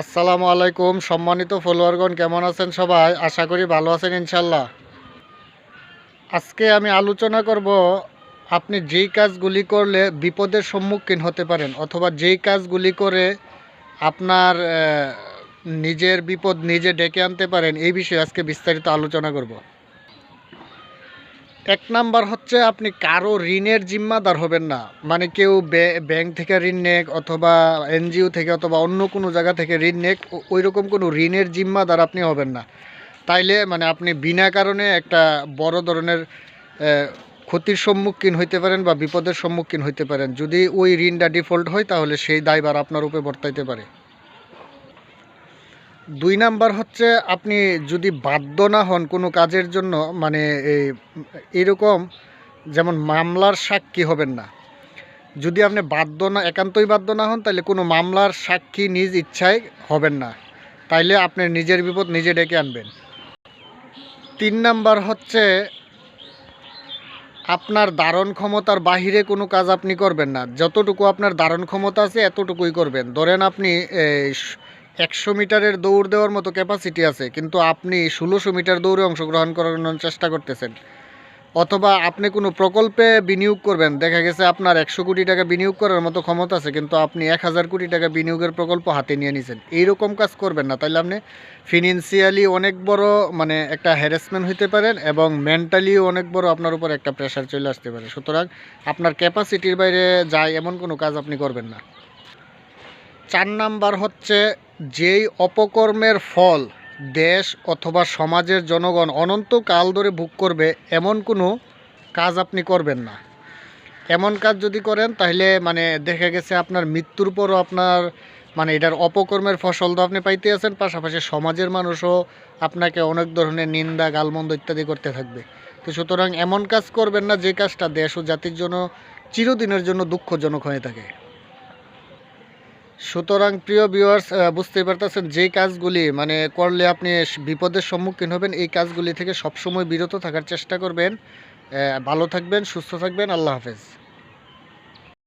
আসসালামু আলাইকুম সম্মানিত ফলোয়ারগণ, কেমন আছেন সবাই? আশা করি ভালো আছেন ইনশাল্লাহ। আজকে আমি আলোচনা করব আপনি যেই কাজগুলি করলে বিপদের সম্মুখীন হতে পারেন, অথবা যেই কাজগুলি করে আপনার নিজের বিপদ নিজে ডেকে আনতে পারেন, এই বিষয়ে আজকে বিস্তারিত আলোচনা করব। এক নাম্বার হচ্ছে, আপনি কারো ঋণের জিম্মাদার হবেন না। মানে কেউ ব্যাংক থেকে ঋণ নেক, অথবা এনজিও থেকে, অথবা অন্য কোনো জায়গা থেকে ঋণ নেক, ওই রকম কোনো ঋণের জিম্মাদার আপনি হবেন না। তাইলে মানে আপনি বিনা কারণে একটা বড় ধরনের ক্ষতির সম্মুখীন হইতে পারেন বা বিপদের সম্মুখীন হইতে পারেন। যদি ওই ঋণটা ডিফল্ট হয়, তাহলে সেই দায়ভার আপনার উপরে বর্তাইতে পারে। 2 নাম্বার হচ্ছে, আপনি যদি বাধ্য না হন কোনো কাজের জন্য, মানে এরকম যেমন মামলার সাক্ষী হবেন না। যদি আপনি একান্তই বাধ্য না হন, তাহলে কোনো মামলার সাক্ষী নিজ ইচ্ছায় হবেন না। তাইলে আপনি নিজের বিপদ নিজে ডেকে আনবেন। 3 নাম্বার হচ্ছে, আপনার ধারণ ক্ষমতার বাহিরে কোনো কাজ আপনি করবেন না। যতটুকু আপনার ধারণ ক্ষমতা আছে এতটুকুই করবেন। ধরেন আপনি 100 মিটারের দৌড় দেওয়ার মতো ক্যাপাসিটি আছে, কিন্তু আপনি 1600 মিটার দৌড়ে অংশগ্রহণ করানোর চেষ্টা করতেছেন। অথবা আপনি কোনো প্রকল্পে বিনিয়োগ করবেন, দেখা গেছে আপনার 100 কোটি টাকা বিনিয়োগ করার মতো ক্ষমতা আছে, কিন্তু আপনি 1000 কোটি টাকা বিনিয়োগের প্রকল্প হাতে নিয়ে নিছেন। এইরকম কাজ করবেন না, তাইলে আপনি ফিনান্সিয়ালি অনেক বড় মানে একটা হ্যারাসমেন্ট হইতে পারেন, এবং মেন্টালিও অনেক বড় আপনার উপর একটা প্রেশার চলে আসতে পারে। সুতরাং আপনার ক্যাপাসিটির বাইরে যায় এমন কোনো কাজ আপনি করবেন না। 4 নাম্বার হচ্ছে, যেই অপকর্মের ফল দেশ অথবা সমাজের জনগণ অনন্তকাল ধরে ভোগ করবে, এমন কোনো কাজ আপনি করবেন না। এমন কাজ যদি করেন, তাহলে মানে দেখা গেছে আপনার মৃত্যুর পরও আপনার মানে এটার অপকর্মের ফসল তো আপনি পাইতে আছেন, পাশাপাশি সমাজের মানুষও আপনাকে অনেক ধরনের নিন্দা গালমন্দ ইত্যাদি করতে থাকবে। তো সুতরাং এমন কাজ করবেন না যে কাজটা দেশ ও জাতির জন্য চিরদিনের জন্য দুঃখজনক হয়ে থাকে। সুতরাং প্রিয় ভিউয়ার্স, বুঝতেই পারতেছেন যেই কাজগুলি মানে করলে আপনি বিপদের সম্মুখীন হবেন, এই কাজগুলি থেকে সবসময় বিরত থাকার চেষ্টা করবেন। ভালো থাকবেন, সুস্থ থাকবেন। আল্লাহ হাফেজ।